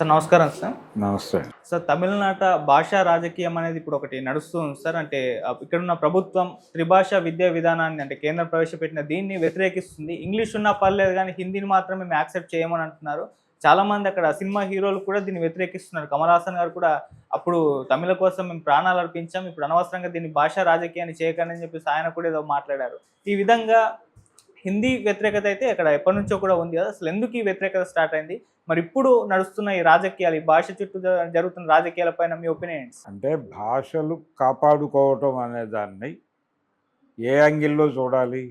Sir నమస్కారం sir. నమస్తే. Sir తమిళనాట భాషా రాజకీయం అనేది ఇప్పుడు ఒకటి నడుస్తూ ఉంది సార్. అంటే ఇక్కడున్న ప్రభుత్వం త్రిభాషా విద్యా విధానాన్ని అంటే కేంద్రం ప్రవేశపెట్టిన దీన్ని వ్యతిరేకిస్తుంది. ఇంగ్లీష్ ఉన్నా పర్లేదు గానీ హిందీని మాత్రం మేము యాక్సెప్ట్ చేయమని అంటున్నారు. చాలామంది అక్కడ సినిమా హీరోలు కూడా దీన్ని వ్యతిరేకిస్తున్నారు. కమల్ హాసన్ గారు కూడా అప్పుడు తమిళ కోసం మేము ప్రాణాలు అర్పించాం. ఇప్పుడు అనవసరంగా దీన్ని భాషా రాజకీయాన్ని చేయకండి అని చెప్పేసి ఆయన కూడా ఏదో మాట్లాడారు. ఈ విధంగా హిందీ వ్యతిరేకత అయితే అక్కడ ఎప్పటినుంచో కూడా ఉంది కదా. అసలు ఎందుకు ఈ వ్యతిరేకత స్టార్ట్ అయింది? మరి ఇప్పుడు నడుస్తున్న ఈ రాజకీయాలు, ఈ భాష చుట్టూ జరుగుతున్న రాజకీయాల పైన మీ ఒపీనియన్ ఏంటి? అంటే భాషలు కాపాడుకోవటం అనే దాన్ని ఏ యాంగిల్లో చూడాలి?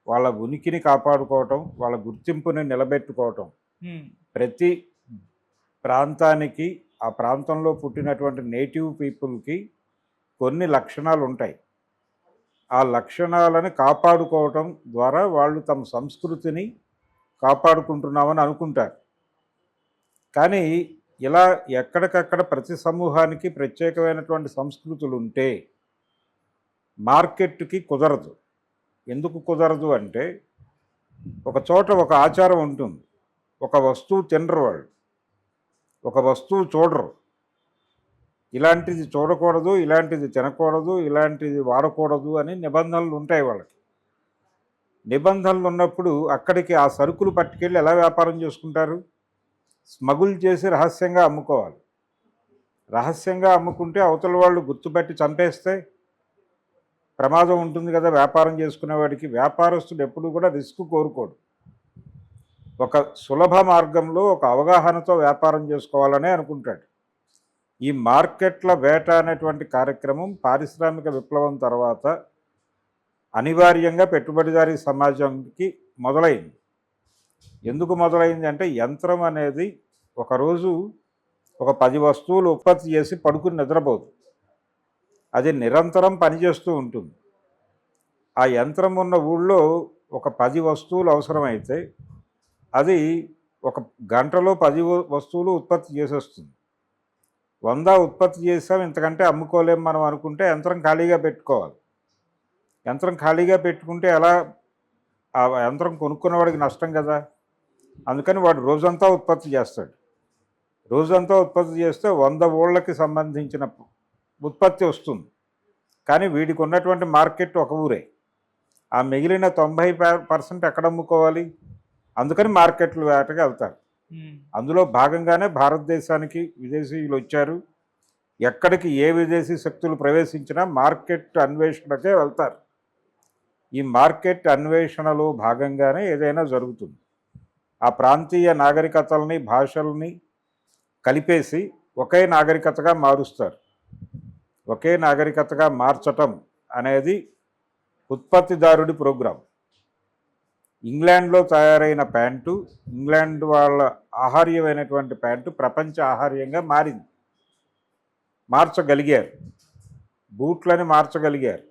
వాళ్ళ ఉనికిని కాపాడుకోవటం, వాళ్ళ గుర్తింపుని నిలబెట్టుకోవటం. ప్రతి ప్రాంతానికి ఆ ప్రాంతంలో పుట్టినటువంటి నేటివ్ పీపుల్కి కొన్ని లక్షణాలు ఉంటాయి. ఆ లక్షణాలను కాపాడుకోవటం ద్వారా వాళ్ళు తమ సంస్కృతిని కాపాడుకుంటున్నామని అనుకుంటారు. కానీ ఇలా ఎక్కడికక్కడ ప్రతి సమూహానికి ప్రత్యేకమైనటువంటి సంస్కృతులు ఉంటే మార్కెట్కి కుదరదు. ఎందుకు కుదరదు అంటే ఒక చోట ఒక ఆచారం ఉంటుంది. ఒక వస్తువు తినరు వాళ్ళు, ఒక వస్తువు చూడరు. ఇలాంటిది చూడకూడదు, ఇలాంటిది తినకూడదు, ఇలాంటిది వాడకూడదు అని నిబంధనలు ఉంటాయి వాళ్ళకి. నిబంధనలు ఉన్నప్పుడు అక్కడికి ఆ సరుకులు పట్టుకెళ్ళి ఎలా వ్యాపారం చేసుకుంటారు? స్మగుల్ చేసి రహస్యంగా అమ్ముకోవాలి. రహస్యంగా అమ్ముకుంటే అవతల వాళ్ళు గుర్తుపెట్టి చంపేస్తే ప్రమాదం ఉంటుంది కదా వ్యాపారం చేసుకునేవాడికి. వ్యాపారస్తుడు ఎప్పుడు కూడా రిస్క్ కోరుకోడు. ఒక సులభ మార్గంలో ఒక అవగాహనతో వ్యాపారం చేసుకోవాలనే అనుకుంటాడు. ఈ మార్కెట్ల వేట అనేటువంటి కార్యక్రమం పారిశ్రామిక విప్లవం తర్వాత అనివార్యంగా పెట్టుబడిదారీ సమాజానికి మొదలైంది. ఎందుకు మొదలైంది అంటే యంత్రం అనేది ఒకరోజు ఒక 10 వస్తువులు ఉత్పత్తి చేసి పడుకుని నిద్రపోదు. అది నిరంతరం పనిచేస్తూ ఉంటుంది. ఆ యంత్రం ఉన్న ఊళ్ళో ఒక 10 వస్తువులు అవసరమైతే అది ఒక గంటలో 10 వస్తువులు ఉత్పత్తి చేసేస్తుంది. 100 ఉత్పత్తి చేసాం, ఇంతకంటే అమ్ముకోలేం మనం అనుకుంటే యంత్రం ఖాళీగా పెట్టుకోవాలి. యంత్రం ఖాళీగా పెట్టుకుంటే ఎలా? ఆ యంత్రం కొనుక్కున్నవాడికి నష్టం కదా. అందుకని వాడు రోజంతా ఉత్పత్తి చేస్తాడు. రోజంతా ఉత్పత్తి చేస్తే 100 ఊళ్ళకి సంబంధించిన ఉత్పత్తి వస్తుంది. కానీ వీడికి ఉన్నటువంటి మార్కెట్ ఒక ఊరే. ఆ మిగిలిన 90% ఎక్కడ అమ్ముకోవాలి? అందుకని మార్కెట్లు వేటకి వెళ్తారు. అందులో భాగంగానే భారతదేశానికి విదేశీయులు వచ్చారు. ఎక్కడికి ఏ విదేశీ శక్తులు ప్రవేశించినా మార్కెట్ అన్వేషణకే వెళ్తారు. ఈ మార్కెట్ అన్వేషణలో భాగంగానే ఏదైనా జరుగుతుంది. ఆ ప్రాంతీయ నాగరికతల్ని, భాషల్ని కలిపేసి ఒకే నాగరికతగా మారుస్తారు. ఒకే నాగరికతగా మార్చటం అనేది ఉత్పత్తిదారుడి ప్రోగ్రాం. ఇంగ్లాండ్లో తయారైన ప్యాంటు, ఇంగ్లాండ్ వాళ్ళ ఆహార్యమైనటువంటి ప్యాంటు ప్రపంచ ఆహార్యంగా మారింది. మార్చగలిగారు, బూట్లని మార్చగలిగారు.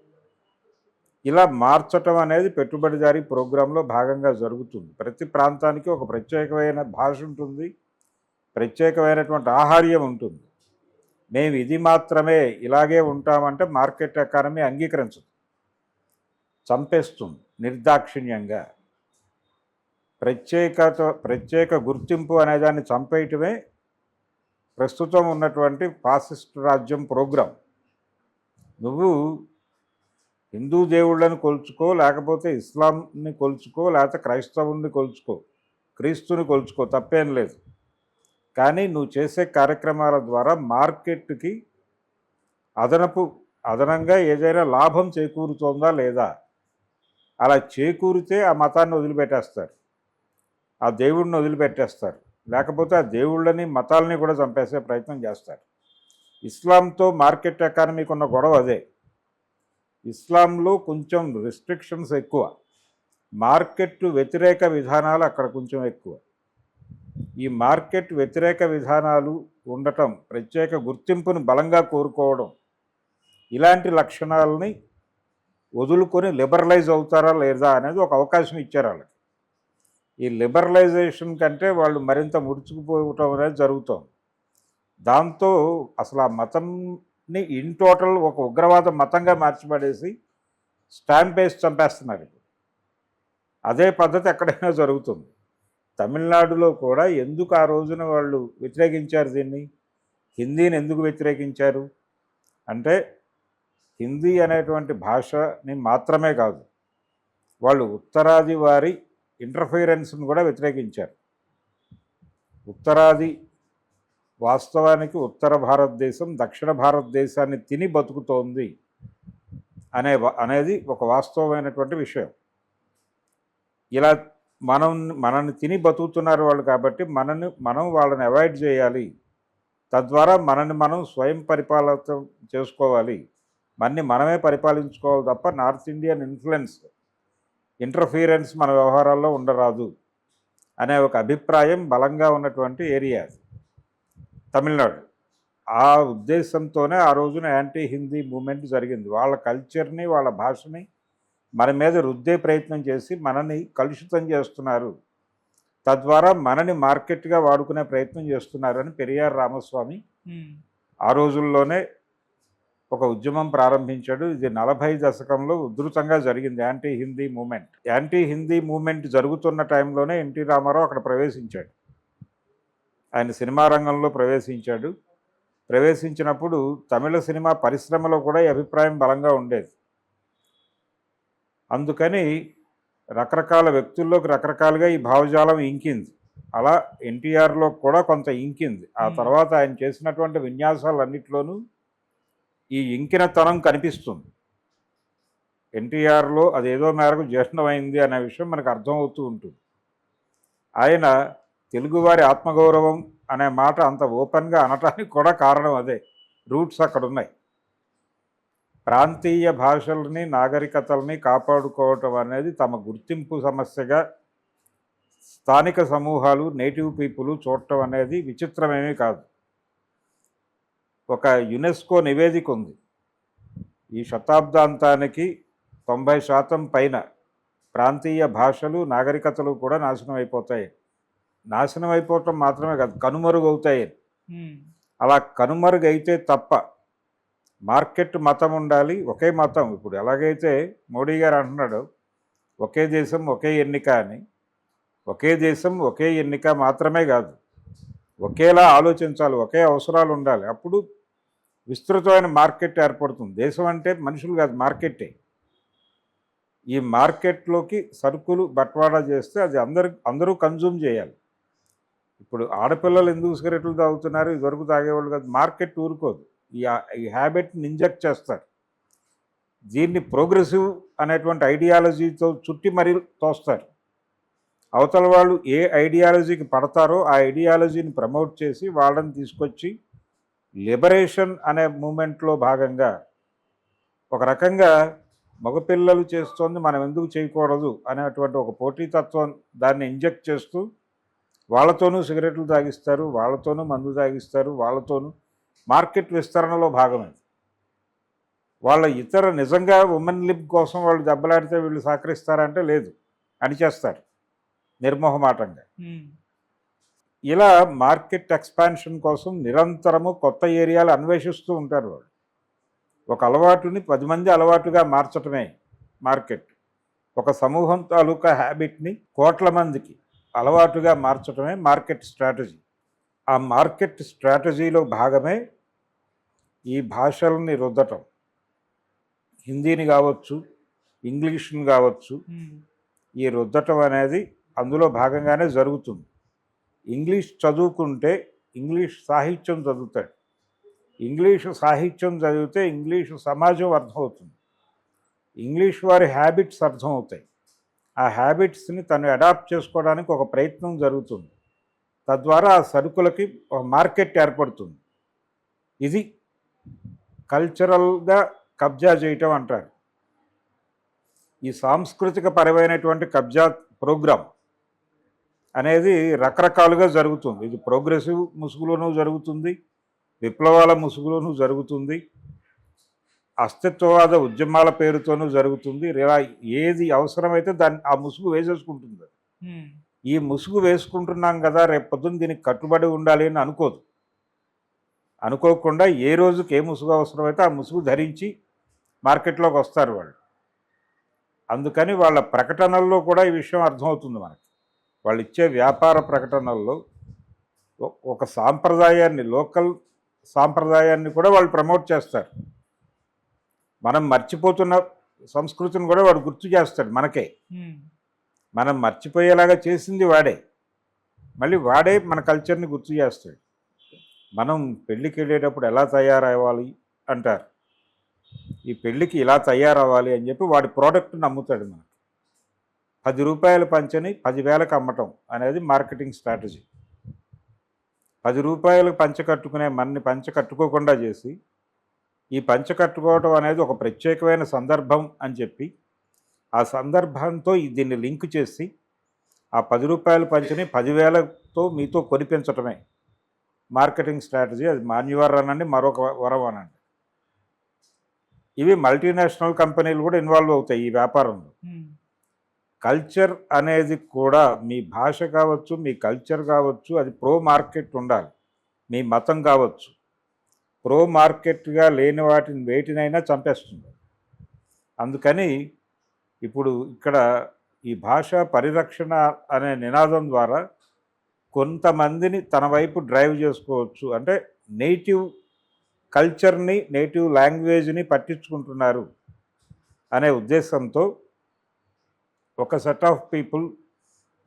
ఇలా మార్చటం అనేది పెట్టుబడిదారీ ప్రోగ్రాంలో భాగంగా జరుగుతుంది. ప్రతి ప్రాంతానికి ఒక ప్రత్యేకమైన భాష ఉంటుంది, ప్రత్యేకమైనటువంటి ఆహార్యం ఉంటుంది. మేము ఇది మాత్రమే ఇలాగే ఉంటామంటే మార్కెట్ ఎకానమీ అంగీకరించదు, చంపేస్తుంది నిర్దాక్షిణ్యంగా. ప్రత్యేక గుర్తింపు అనేదాన్ని చంపేయటమే ప్రస్తుతం ఉన్నటువంటి ఫాసిస్ట్ రాజ్యం ప్రోగ్రాం. నువ్వు హిందూ దేవుళ్ళని కొలుచుకో, లేకపోతే ఇస్లాంని కొలుచుకో, లేకపోతే క్రైస్తవుని కొలుచుకో, క్రీస్తుని కొలుచుకో, తప్పేం లేదు. కానీ నువ్వు చేసే కార్యక్రమాల ద్వారా మార్కెట్కి అదనంగా ఏదైనా లాభం చేకూరుతోందా లేదా? అలా చేకూరితే ఆ మతాన్ని వదిలిపెట్టేస్తారు, ఆ దేవుడిని వదిలిపెట్టేస్తారు. లేకపోతే ఆ దేవుళ్ళని, మతాలని కూడా చంపేసే ప్రయత్నం చేస్తారు. ఇస్లాంతో మార్కెట్ ఎకానమీకి ఉన్న గొడవ అదే. ఇస్లాంలో కొంచెం రిస్ట్రిక్షన్స్ ఎక్కువ, మార్కెట్ వ్యతిరేక విధానాలు అక్కడ కొంచెం ఎక్కువ. ఈ మార్కెట్ వ్యతిరేక విధానాలు ఉండటం, ప్రత్యేక గుర్తింపును బలంగా కోరుకోవడం, ఇలాంటి లక్షణాలని వదులుకొని లిబరలైజ్ అవుతారా లేదా అనేది ఒక అవకాశం ఇచ్చారు వాళ్ళకి. ఈ లిబరలైజేషన్ కంటే వాళ్ళు మరింత ముడుచుకుపోవటం అనేది జరుగుతోంది. దాంతో అసలు ఆ మతంని ఇన్ టోటల్ ఒక ఉగ్రవాద మతంగా మార్చిపడేసి స్టాంప్ వేసి చంపేస్తున్నారు. అదే పద్ధతి ఎక్కడైనా జరుగుతుంది. తమిళనాడులో కూడా ఎందుకు ఆ రోజున వాళ్ళు వ్యతిరేకించారు దీన్ని, హిందీని ఎందుకు వ్యతిరేకించారు అంటే హిందీ అనేటువంటి భాషని మాత్రమే కాదు, వాళ్ళు ఉత్తరాది వారి ఇంటర్ఫీరెన్స్ని కూడా వ్యతిరేకించారు. ఉత్తరాది వాస్తవానికి ఉత్తర భారతదేశం దక్షిణ భారతదేశాన్ని తిని బతుకుతోంది అనేది ఒక వాస్తవమైనటువంటి విషయం. ఇలా మనల్ని తిని బతుకుతున్నారు వాళ్ళు కాబట్టి మనం వాళ్ళని అవాయిడ్ చేయాలి, తద్వారా మనం స్వయం పరిపాలన చేసుకోవాలి, మనమే పరిపాలించుకోవాలి తప్ప నార్త్ ఇండియన్ ఇంటర్ఫీరెన్స్ మన వ్యవహారాల్లో ఉండరాదు అనే ఒక అభిప్రాయం బలంగా ఉన్నటువంటి ఏరియా తమిళనాడు. ఆ ఉద్దేశంతోనే ఆ రోజున యాంటీ హిందీ మూమెంట్ జరిగింది. వాళ్ళ కల్చర్ని వాళ్ళ భాషని మన మీద రుద్దే ప్రయత్నం చేసి మనని కలుషితం చేస్తున్నారు, తద్వారా మనని మార్కెట్గా వాడుకునే ప్రయత్నం చేస్తున్నారు అని పెరియార్ రామస్వామి ఆ రోజుల్లోనే ఒక ఉద్యమం ప్రారంభించాడు. ఇది 40 దశకంలో ఉధృతంగా జరిగింది anti Hindi movement. Anti Hindi movement జరుగుతున్న టైంలోనే ఎన్టీ రామారావు అక్కడ ప్రవేశించాడు. ఆయన సినిమా రంగంలో ప్రవేశించినప్పుడు తమిళ సినిమా పరిశ్రమలో కూడా ఈ అభిప్రాయం బలంగా ఉండేది. అందుకని రకరకాల వ్యక్తుల్లోకి రకరకాలుగా ఈ భావజాలం ఇంకింది. అలా ఎన్టీఆర్లో కూడా కొంత ఇంకింది. ఆ తర్వాత ఆయన చేసినటువంటి విన్యాసాలన్నింటిలోనూ ఈ ఇంకినతనం కనిపిస్తుంది. ఎన్టీఆర్లో అదేదో మేరకు జీర్ణమైంది అనే విషయం మనకు అర్థమవుతూ ఉంటుంది. ఆయన తెలుగువారి ఆత్మగౌరవం అనే మాట అంత ఓపెన్గా అనటానికి కూడా కారణం అదే. రూట్స్ అక్కడ ఉన్నాయి. ప్రాంతీయ భాషల్ని నాగరికతల్ని కాపాడుకోవటం అనేది తమ గుర్తింపు సమస్యగా స్థానిక సమూహాలు నేటివ్ పీపుల్ చూడటం అనేది విచిత్రమేమీ కాదు. ఒక యునెస్కో నివేదిక ఉంది, ఈ శతాబ్దాంతానికి 90% పైన ప్రాంతీయ భాషలు నాగరికతలు కూడా నాశనం అయిపోతాయి. నాశనం అయిపోవటం మాత్రమే కాదు, కనుమరుగవుతాయి. అలా కనుమరుగైతే తప్ప మార్కెట్ మతం ఉండాలి, ఒకే మతం. ఇప్పుడు ఎలాగైతే మోడీ గారు అంటున్నాడు ఒకే దేశం ఒకే ఎన్నిక అని, ఒకే దేశం ఒకే ఎన్నిక మాత్రమే కాదు, ఒకేలా ఆలోచించాలి, ఒకే అవసరాలు ఉండాలి. అప్పుడు విస్తృతమైన మార్కెట్ ఏర్పడుతుంది. దేశం అంటే మనుషులు కాదు, మార్కెట్టే. ఈ మార్కెట్లోకి సరుకులు బట్వాడా చేస్తే అది అందరూ కన్జ్యూమ్ చేయాలి. ఇప్పుడు ఆడపిల్లలు ఎందుకు సిగరెట్లు తాగుతున్నారు, ఇదివరకు తాగేవాళ్ళు కాదు, మార్కెట్ ఊరుకోదు. ఈ హ్యాబిట్ని ఇంజెక్ట్ చేస్తారు. దీన్ని ప్రోగ్రెసివ్ అనేటువంటి ఐడియాలజీతో చుట్టి మరీ తోస్తారు. అవతల వాళ్ళు ఏ ఐడియాలజీకి పడతారో ఆ ఐడియాలజీని ప్రమోట్ చేసి వాళ్ళని తీసుకొచ్చి లిబరేషన్ అనే మూమెంట్లో భాగంగా ఒక రకంగా మగపిల్లలు చేస్తోంది మనం ఎందుకు చేయకూడదు అనేటువంటి ఒక పోటీతత్వం దాన్ని ఇంజెక్ట్ చేస్తూ వాళ్ళతోనూ సిగరెట్లు తాగిస్తారు, వాళ్ళతోనూ మందు తాగిస్తారు, వాళ్ళతోనూ మార్కెట్ విస్తరణలో భాగమే. వాళ్ళ నిజంగా ఉమెన్ లిబ్ కోసం వాళ్ళు దెబ్బలాడితే వీళ్ళు సహకరిస్తారంటే లేదు, అణిచేస్తారు నిర్మోహమాటంగా. ఇలా మార్కెట్ ఎక్స్పాన్షన్ కోసం నిరంతరము కొత్త ఏరియాలు అన్వేషిస్తూ ఉంటారు వాళ్ళు. ఒక అలవాటుని 10 మంది అలవాటుగా మార్చటమే మార్కెట్. ఒక సమూహం తాలూకా హ్యాబిట్ని కోట్ల మందికి అలవాటుగా మార్చటమే మార్కెట్ స్ట్రాటజీ. ఆ మార్కెట్ స్ట్రాటజీలో భాగమే ఈ భాషల్ని రుద్దటం. హిందీని కావచ్చు, ఇంగ్లీష్ని కావచ్చు, ఈ రుద్దటం అనేది అందులో భాగంగానే జరుగుతుంది. ఇంగ్లీష్ చదువుకుంటే ఇంగ్లీష్ సాహిత్యం చదువుతాడు, ఇంగ్లీషు సాహిత్యం చదివితే ఇంగ్లీషు సమాజం అర్థమవుతుంది, ఇంగ్లీష్ వారి హ్యాబిట్స్ అర్థమవుతాయి. ఆ హ్యాబిట్స్ని తను అడాప్ట్ చేసుకోవడానికి ఒక ప్రయత్నం జరుగుతుంది. తద్వారా ఆ సరుకులకి ఒక మార్కెట్ ఏర్పడుతుంది. ఇది కల్చరల్గా కబ్జా చేయటం అంటారు. ఈ సాంస్కృతిక పరమైనటువంటి కబ్జా ప్రోగ్రాం అనేది రకరకాలుగా జరుగుతుంది. ఇది ప్రోగ్రెసివ్ ముసుగులోనూ జరుగుతుంది, విప్లవాల ముసుగులోనూ జరుగుతుంది, అస్తిత్వవాద ఉద్యమాల పేరుతోనూ జరుగుతుంది. ఇలా ఏది అవసరమైతే ఆ ముసుగు వేసేసుకుంటుంది. ఈ ముసుగు వేసుకుంటున్నాం కదా, రేపు పొద్దున్న దీనికి కట్టుబడి ఉండాలి అని అనుకోకుండా ఏ రోజుకి ఏ ముసుగు అవసరమైతే ఆ ముసుగు ధరించి మార్కెట్లోకి వస్తారు వాళ్ళు. అందుకని వాళ్ళ ప్రకటనల్లో కూడా ఈ విషయం అర్థమవుతుంది మనకి. వాళ్ళు ఇచ్చే వ్యాపార ప్రకటనల్లో ఒక సాంప్రదాయాన్ని, లోకల్ సాంప్రదాయాన్ని కూడా వాళ్ళు ప్రమోట్ చేస్తారు. మనం మర్చిపోతున్న సంస్కృతిని కూడా వాడు గుర్తు చేస్తాడు మనకే. మనం మర్చిపోయేలాగా చేసింది వాడే, మళ్ళీ వాడే మన కల్చర్ని గుర్తు చేస్తాడు. మనం పెళ్ళికి వెళ్ళేటప్పుడు ఎలా తయారవ్వాలి అంటారు, ఈ పెళ్ళికి ఇలా తయారవ్వాలి అని చెప్పి వాడి ప్రోడక్ట్ని అమ్ముతాడు మనకు. 10 రూపాయల పంచని 10,000కి అమ్మటం అనేది మార్కెటింగ్ స్ట్రాటజీ. 10 రూపాయలకు పంచ కట్టుకునే మనని పంచ కట్టుకోకుండా చేసి, ఈ పంచ కట్టుకోవటం అనేది ఒక ప్రత్యేకమైన సందర్భం అని చెప్పి ఆ సందర్భంతో దీన్ని లింక్ చేసి ఆ 10 రూపాయల పంచని 10,000తో మీతో కొనిపించటమే మార్కెటింగ్ స్ట్రాటజీ. అది మాన్యువర్ అనండి, మరొక వరం అనండి. ఇవి మల్టీనేషనల్ కంపెనీలు కూడా ఇన్వాల్వ్ అవుతాయి ఈ వ్యాపారంలో. కల్చర్ అనేది కూడా మీ భాష కావచ్చు, మీ కల్చర్ కావచ్చు, అది ప్రో మార్కెట్ ఉండాలి. మీ మతం కావచ్చు, ప్రో మార్కెట్గా లేని వేటినైనా చంపేస్తుంది. అందుకని ఇప్పుడు ఇక్కడ ఈ భాషా పరిరక్షణ అనే నినాదం ద్వారా కొంతమందిని తన వైపు డ్రైవ్ చేసుకోవచ్చు. అంటే నేటివ్ కల్చర్ని, నేటివ్ లాంగ్వేజ్ని పట్టించుకుంటున్నారు అనే ఉద్దేశంతో ఒక సెట్ ఆఫ్ పీపుల్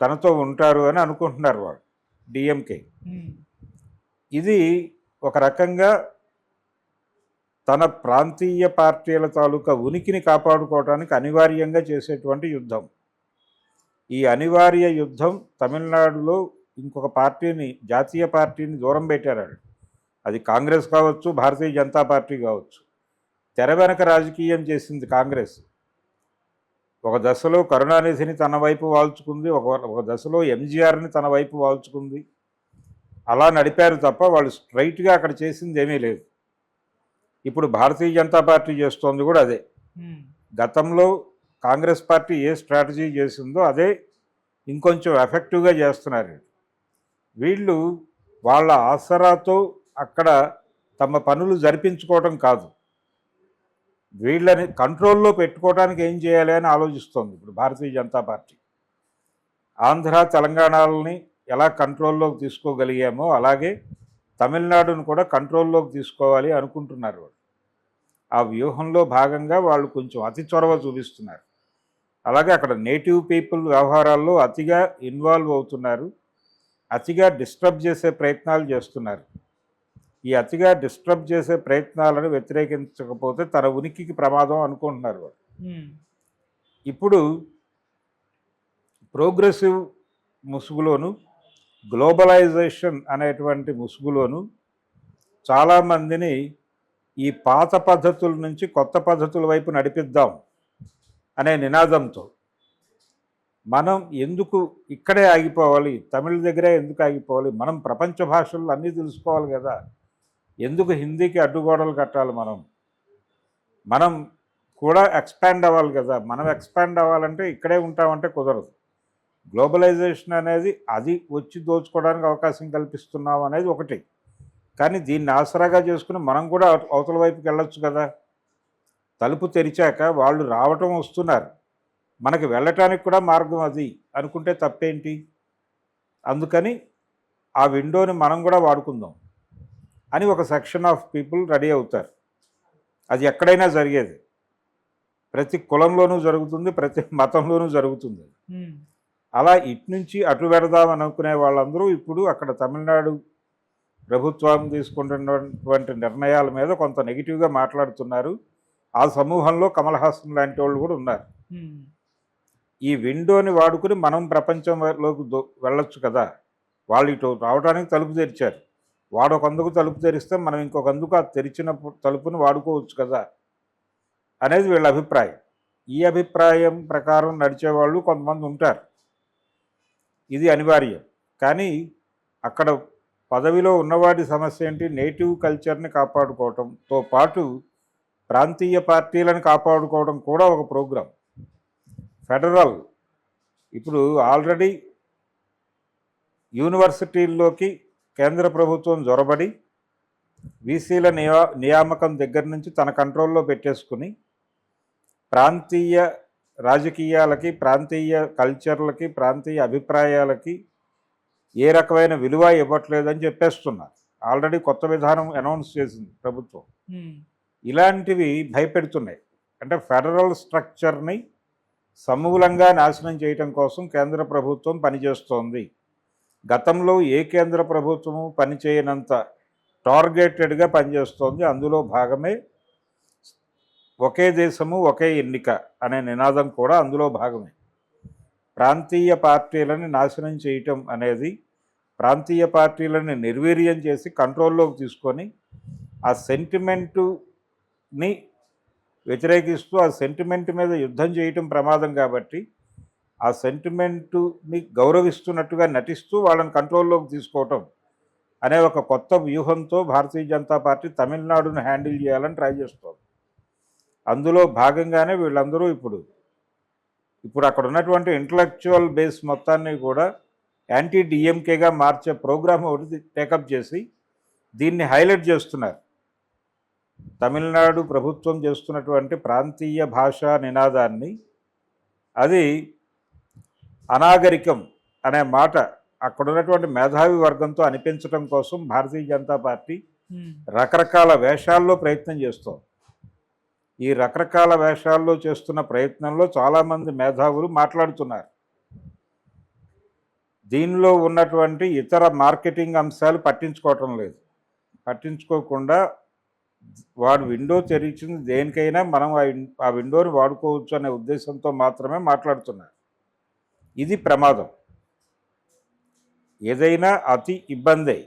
తనతో ఉంటారు అని అనుకుంటున్నారు వాడు, డిఎంకే. ఇది ఒక రకంగా తన ప్రాంతీయ పార్టీల తాలూకా ఉనికిని కాపాడుకోవడానికి అనివార్యంగా చేసేటువంటి యుద్ధం. ఈ అనివార్య యుద్ధం తమిళనాడులో ఇంకొక పార్టీని, జాతీయ పార్టీని దూరం పెట్టారు. అది కాంగ్రెస్ కావచ్చు, భారతీయ జనతా పార్టీ కావచ్చు. తెర వెనక రాజకీయం చేసింది కాంగ్రెస్. ఒక దశలో కరుణానిధిని తన వైపు వాల్చుకుంది, ఒక దశలో ఎంజీఆర్ని తన వైపు వాల్చుకుంది. అలా నడిపారు తప్ప వాళ్ళు స్ట్రైట్గా అక్కడ చేసింది ఏమీ లేదు. ఇప్పుడు భారతీయ జనతా పార్టీ చేస్తోంది కూడా అదే. గతంలో కాంగ్రెస్ పార్టీ ఏ స్ట్రాటజీ చేసిందో అదే ఇంకొంచెం ఎఫెక్టివ్గా చేస్తున్నారు. వీళ్ళు వాళ్ళ ఆసరాతో అక్కడ తమ పనులు జరిపించుకోవటం కాదు, వీళ్ళని కంట్రోల్లో పెట్టుకోవడానికి ఏం చేయాలి అని ఆలోచిస్తోంది ఇప్పుడు భారతీయ జనతా పార్టీ. ఆంధ్ర, తెలంగాణలని ఎలా కంట్రోల్లోకి తీసుకోగలిగామో అలాగే తమిళనాడును కూడా కంట్రోల్లోకి తీసుకోవాలి అనుకుంటున్నారు. ఆ వ్యూహంలో భాగంగా వాళ్ళు కొంచెం అతి చొరవ చూపిస్తున్నారు. అలాగే అక్కడ నేటివ్ పీపుల్ వ్యవహారాల్లో అతిగా ఇన్వాల్వ్ అవుతున్నారు, అతిగా డిస్టర్బ్ చేసే ప్రయత్నాలు చేస్తున్నారు. ఈ అతిగా డిస్టర్బ్ చేసే ప్రయత్నాలను వ్యతిరేకించకపోతే తన ఉనికికి ప్రమాదం అనుకుంటున్నారు వాళ్ళు. ఇప్పుడు ప్రోగ్రెసివ్ ముసుగులోను, గ్లోబలైజేషన్ అనేటువంటి ముసుగులోను చాలామందిని ఈ పాత పద్ధతుల నుంచి కొత్త పద్ధతుల వైపు నడిపిద్దాం అనే నినాదంతో మనం ఎందుకు ఇక్కడే ఆగిపోవాలి, తమిళ దగ్గరే ఎందుకు ఆగిపోవాలి, మనం ప్రపంచ భాషలు అన్నీ తెలుసుకోవాలి కదా, ఎందుకు హిందీకి అడ్డుగోడలు కట్టాలి, మనం కూడా ఎక్స్పాండ్ అవ్వాలి కదా. మనం ఎక్స్పాండ్ అవ్వాలంటే ఇక్కడే ఉంటామంటే కుదరదు. గ్లోబలైజేషన్ అనేది అది వచ్చి దోచుకోవడానికి అవకాశం కల్పిస్తున్నాం అనేది ఒకటి, కానీ దీన్ని ఆసరాగా చేసుకుని మనం కూడా అవతల వైపుకి వెళ్ళొచ్చు కదా. తలుపు తెరిచాక వాళ్ళు రావటం వస్తున్నారు, మనకి వెళ్ళటానికి కూడా మార్గం అది అనుకుంటే తప్పేంటి. అందుకని ఆ విండోని మనం కూడా వాడుకుందాం అని ఒక సెక్షన్ ఆఫ్ పీపుల్ రెడీ అవుతారు. అది ఎక్కడైనా జరిగేది, ప్రతి కులంలోనూ జరుగుతుంది, ప్రతి మతంలోనూ జరుగుతుంది. అలా ఇటు నుంచి అటు పెడదాం అనుకునే వాళ్ళందరూ ఇప్పుడు అక్కడ తమిళనాడు ప్రభుత్వం తీసుకుంటున్నటువంటి నిర్ణయాల మీద కొంత నెగిటివ్గా మాట్లాడుతున్నారు. ఆ సమూహంలో కమల్ హాసన్ లాంటి వాళ్ళు కూడా ఉన్నారు. ఈ విండోని వాడుకుని మనం ప్రపంచంలోకి వెళ్ళొచ్చు కదా, వాళ్ళు ఇటు రావడానికి తలుపు తెరిచారు, వాడు ఒక అందుకు తలుపు తెరిస్తే మనం ఇంకొక అందుకు ఆ తెరిచిన తలుపుని వాడుకోవచ్చు కదా అనేది వీళ్ళ అభిప్రాయం. ఈ అభిప్రాయం ప్రకారం నడిచేవాళ్ళు కొంతమంది ఉంటారు, ఇది అనివార్యం. కానీ అక్కడ పదవిలో ఉన్నవాడి సమస్య ఏంటి, నేటివ్ కల్చర్ని కాపాడుకోవడంతో పాటు ప్రాంతీయ పార్టీలను కాపాడుకోవడం కూడా ఒక ప్రోగ్రాం. ఫెడరల్ ఇప్పుడు ఆల్రెడీ యూనివర్సిటీల్లోకి కేంద్ర ప్రభుత్వం జొరబడి వీసీల నియామకం దగ్గర నుంచి తన కంట్రోల్లో పెట్టేసుకుని ప్రాంతీయ రాజకీయాలకి, ప్రాంతీయ కల్చర్లకి, ప్రాంతీయ అభిప్రాయాలకి ఏ రకమైన విలువ ఇవ్వట్లేదని చెప్పేస్తున్నారు. ఆల్రెడీ కొత్త విధానం అనౌన్స్ చేసింది ప్రభుత్వం. ఇలాంటివి భయపెడుతున్నాయి. అంటే ఫెడరల్ స్ట్రక్చర్ని సమూలంగా నాశనం చేయటం కోసం కేంద్ర ప్రభుత్వం పనిచేస్తోంది. గతంలో ఏ కేంద్ర ప్రభుత్వము పనిచేయనంత టార్గెటెడ్గా పనిచేస్తోంది. అందులో భాగమే ఒకే దేశము ఒకే ఎన్నిక అనే నినాదం కూడా అందులో భాగమే. ప్రాంతీయ పార్టీలను నాశనం చేయటం అనేది, ప్రాంతీయ పార్టీలను నిర్వీర్యం చేసి కంట్రోల్లోకి తీసుకొని ఆ సెంటిమెంటుని వ్యతిరేకిస్తూ ఆ సెంటిమెంట్ మీద యుద్ధం చేయటం ప్రమాదం కాబట్టి ఆ సెంటిమెంటుని గౌరవిస్తున్నట్టుగా నటిస్తూ వాళ్ళని కంట్రోల్లోకి తీసుకోవటం అనే ఒక కొత్త వ్యూహంతో భారతీయ జనతా పార్టీ తమిళనాడును హ్యాండిల్ చేయాలని ట్రై చేస్తోంది. అందులో భాగంగానే వీళ్ళందరూ ఇప్పుడు అక్కడ ఉన్నటువంటి ఇంటలెక్చువల్ బేస్ మొత్తాన్ని కూడా యాంటీ డిఎంకేగా మార్చే ప్రోగ్రామ్ ఒకటి టేకప్ చేసి దీన్ని హైలైట్ చేస్తున్నారు. తమిళనాడు ప్రభుత్వం చేస్తున్నటువంటి ప్రాంతీయ భాషా నినాదాన్ని, అది అనాగరికం అనే మాట అక్కడ ఉన్నటువంటి మేధావి వర్గంతో అనిపించడం కోసం భారతీయ జనతా పార్టీ రకరకాల వేషాల్లో ప్రయత్నం చేస్తోంది. ఈ రకరకాల వేషాల్లో చేస్తున్న ప్రయత్నంలో చాలామంది మేధావులు మాట్లాడుతున్నారు. దీనిలో ఉన్నటువంటి ఇతర మార్కెటింగ్ అంశాలు పట్టించుకోవటం లేదు. పట్టించుకోకుండా వాడు విండో తెరిచింది దేనికైనా మనం ఆ విండోని వాడుకోవచ్చు అనే ఉద్దేశంతో మాత్రమే మాట్లాడుతున్నారు. ఇది ప్రమాదం. ఏదైనా అతి ఇబ్బందే,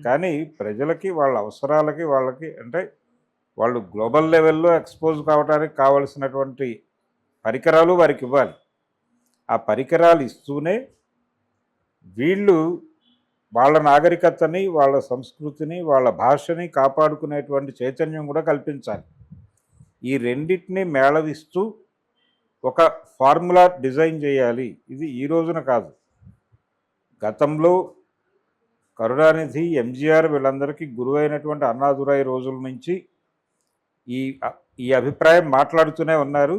కానీ ప్రజలకి వాళ్ళ అవసరాలకి వాళ్ళకి అంటే వాళ్ళు గ్లోబల్ లెవెల్లో ఎక్స్పోజ్ కావడానికి కావలసినటువంటి పరికరాలు వారికి ఇవ్వాలి. ఆ పరికరాలు ఇస్తూనే వీళ్ళు వాళ్ళ నాగరికతని, వాళ్ళ సంస్కృతిని, వాళ్ళ భాషని కాపాడుకునేటువంటి చైతన్యం కూడా కల్పించాలి. ఈ రెండింటినీ మేళవిస్తూ ఒక ఫార్ములా డిజైన్ చేయాలి. ఇది ఈ రోజున కాదు, గతంలో కరుణానిధి, ఎంజీఆర్ వీళ్ళందరికీ గురువైనటువంటి అన్నాదురై రోజుల నుంచి ఈ అభిప్రాయం మాట్లాడుతూనే ఉన్నారు.